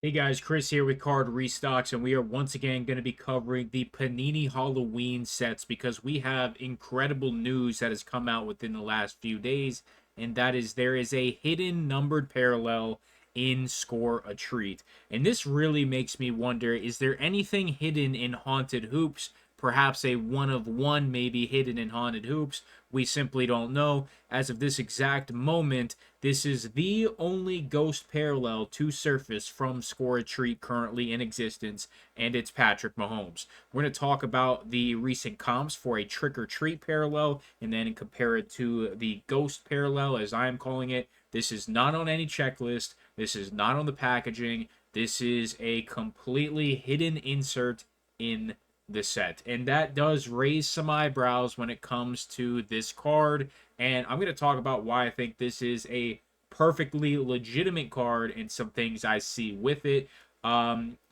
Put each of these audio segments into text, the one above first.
Hey guys, Chris here with Card Restocks, and we are once again going to be covering the Panini Halloween sets because we have incredible news that has come out within the last few days, and that is there is a hidden numbered parallel in Score a Treat. And this really makes me wonder, is there anything hidden in Haunted Hoops? Perhaps a one of one may be hidden in Haunted Hoops. We simply don't know. As of this exact moment, this is the only ghost parallel to surface from Score a Treat currently in existence, and it's Patrick Mahomes. We're going to talk about the recent comps for a Trick or Treat parallel and then compare it to the ghost parallel, as I am calling it. This is not on any checklist, this is not on the packaging. This is a completely hidden insert in the set. And that does raise some eyebrows when it comes to this card. And I'm going to talk about why I think this is a perfectly legitimate card and some things I see with it.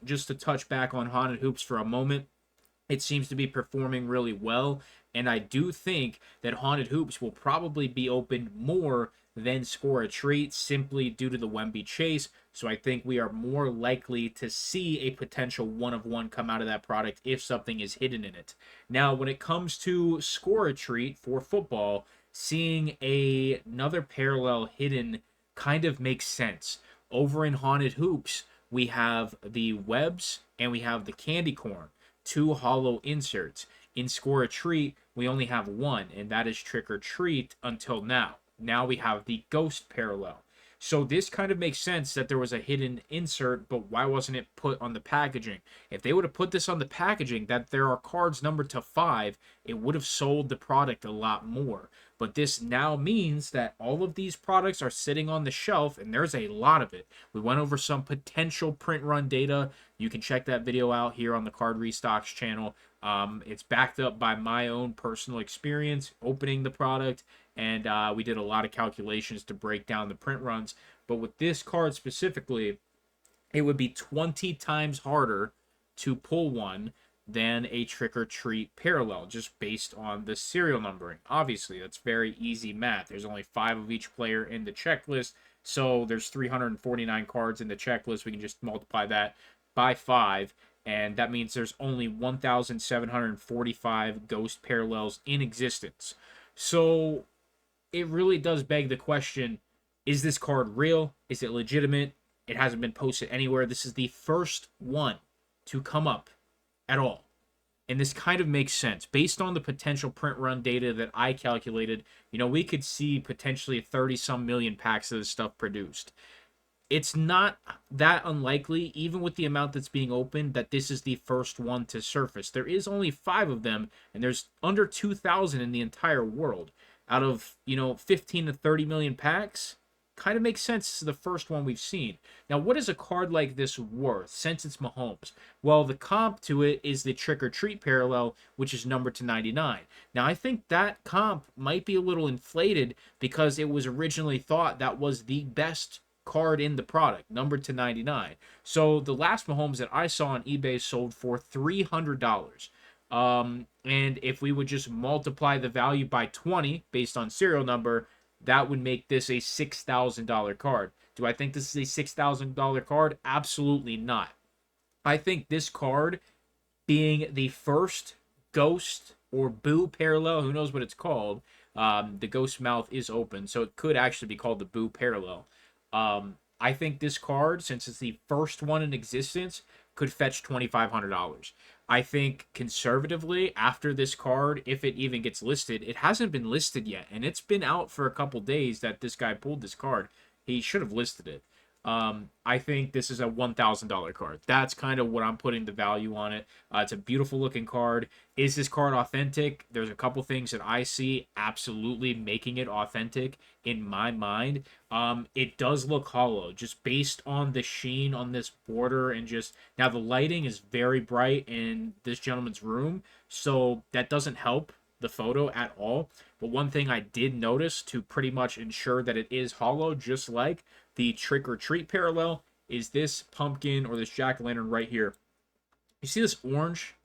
Just to touch back on Haunted Hoops for a moment, it seems to be performing really well. And I do think that Haunted Hoops will probably be opened more than Score a Treat simply due to the Wemby chase. So I think we are more likely to see a potential one of one come out of that product if something is hidden in it. Now, when it comes to Score a Treat for football, seeing another parallel hidden kind of makes sense. Over in Haunted Hoops, we have the webs and we have the candy corn, two hollow inserts. In Score a Treat, we only have one, and that is Trick or Treat until now. Now we have the ghost parallel. So this kind of makes sense that there was a hidden insert, but why wasn't it put on the packaging? If they would have put this on the packaging, that there are cards numbered to 5, it would have sold the product a lot more. But this now means that all of these products are sitting on the shelf, and there's a lot of it. We went over some potential print run data. You can check that video out here on the Card Restocks channel. It's backed up by my own personal experience opening the product, and we did a lot of calculations to break down the print runs. But with this card specifically, it would be 20 times harder to pull one than a Trick or Treat parallel, just based on the serial numbering. Obviously, that's very easy math. There's only 5 of each player in the checklist, so there's 349 cards in the checklist. We can just multiply that by 5, and that means there's only 1,745 ghost parallels in existence. So it really does beg the question, is this card real? Is it legitimate? It hasn't been posted anywhere. This is the first one to come up at all. And this kind of makes sense. Based on the potential print run data that I calculated, we could see potentially 30 some million packs of this stuff produced. It's not that unlikely, even with the amount that's being opened, that this is the first one to surface. There is only 5 of them, and there's under 2,000 in the entire world. Out of, 15 to 30 million packs, kind of makes sense. This is the first one we've seen. Now, what is a card like this worth since it's Mahomes? Well, the comp to it is the Trick or Treat parallel, which is numbered to 99. Now, I think that comp might be a little inflated because it was originally thought that was the best card in the product, numbered to 99. So the last Mahomes that I saw on eBay sold for $300. And if we would just multiply the value by 20 based on serial number, that would make this a $6,000 card. Do I think this is a $6,000 card? Absolutely not. I think this card, being the first ghost or boo parallel, who knows what it's called, the ghost mouth is open, so it could actually be called the boo parallel. I think this card, since it's the first one in existence, could fetch $2,500. I think conservatively, after this card, if it even gets listed, it hasn't been listed yet, and it's been out for a couple days that this guy pulled this card. He should have listed it. I think this is a $1,000 card. That's kind of what I'm putting the value on it. It's a beautiful looking card. Is this card authentic? There's a couple things that I see absolutely making it authentic in my mind. It does look hollow just based on the sheen on this border, and just now the lighting is very bright in this gentleman's room, so that doesn't help the photo at all. But one thing I did notice to pretty much ensure that it is hollow, just like the Trick or Treat parallel, is this pumpkin or this jack-o'-lantern right here. You see this orange?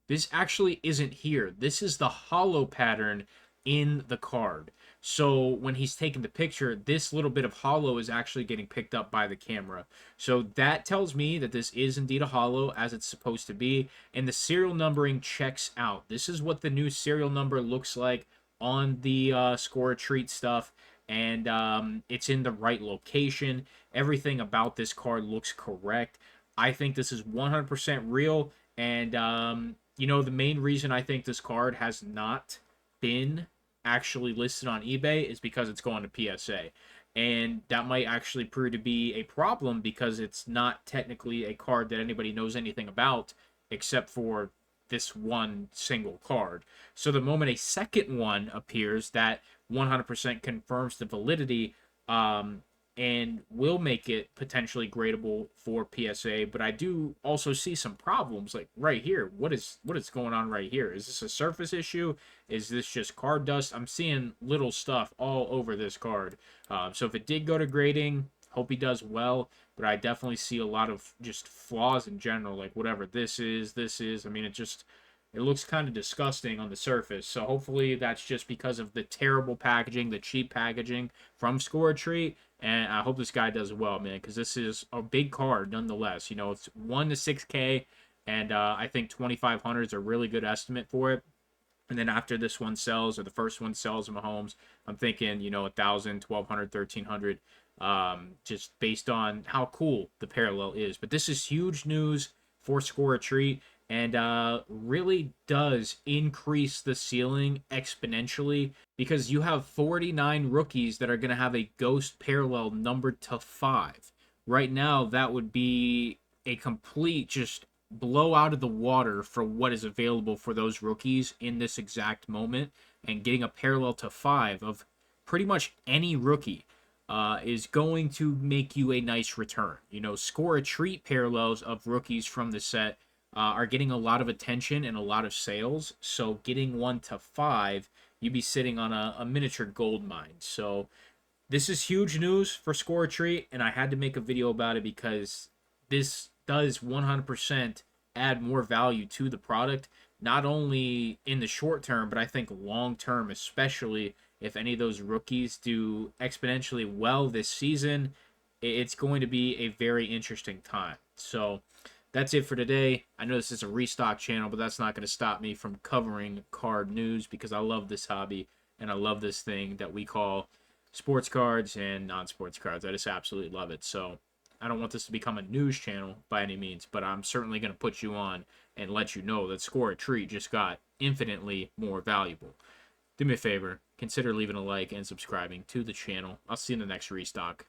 This actually isn't here. This is the hollow pattern in the card. So when he's taking the picture, this little bit of hollow is actually getting picked up by the camera. So that tells me that this is indeed a hollow as it's supposed to be. And the serial numbering checks out. This is what the new serial number looks like on the score a treat stuff. And it's in the right location. Everything about this card looks correct. I think this is 100% real. And, the main reason I think this card has not been actually listed on eBay is because it's going to PSA. And that might actually prove to be a problem because it's not technically a card that anybody knows anything about except for this one single card. So the moment a second one appears that 100% confirms the validity, and will make it potentially gradable for PSA. But I do also see some problems, like right here. What is going on right here? Is this a surface issue? Is this just card dust? I'm seeing little stuff all over this card. So if it did go to grading, hope he does well. But I definitely see a lot of just flaws in general, like whatever this is. I mean, it looks kind of disgusting on the surface. So hopefully that's just because of the terrible packaging, the cheap packaging from Score a Treat. And I hope this guy does well, man, because this is a big card nonetheless. It's 1 to 6K, and I think 2,500 is a really good estimate for it. And then after this one sells, or the first one sells in Mahomes, I'm thinking, 1,000, 1,200, 1,300, just based on how cool the parallel is. But this is huge news for Score a Treat, and really does increase the ceiling exponentially because you have 49 rookies that are going to have a ghost parallel numbered to 5. Right now, that would be a complete just blow out of the water for what is available for those rookies in this exact moment, and getting a parallel to 5 of pretty much any rookie is going to make you a nice return. Score a treat parallels of rookies from the set are getting a lot of attention and a lot of sales. So getting 1 to 5, you'd be sitting on a miniature gold mine. So this is huge news for Score a Treat, and I had to make a video about it because this does 100% add more value to the product, not only in the short term, but I think long term, especially if any of those rookies do exponentially well this season. It's going to be a very interesting time. So that's it for today. I know this is a restock channel, but that's not going to stop me from covering card news because I love this hobby and I love this thing that we call sports cards and non-sports cards. I just absolutely love it. So I don't want this to become a news channel by any means, but I'm certainly going to put you on and let you know that Score a Treat just got infinitely more valuable. Do me a favor, consider leaving a like and subscribing to the channel. I'll see you in the next restock.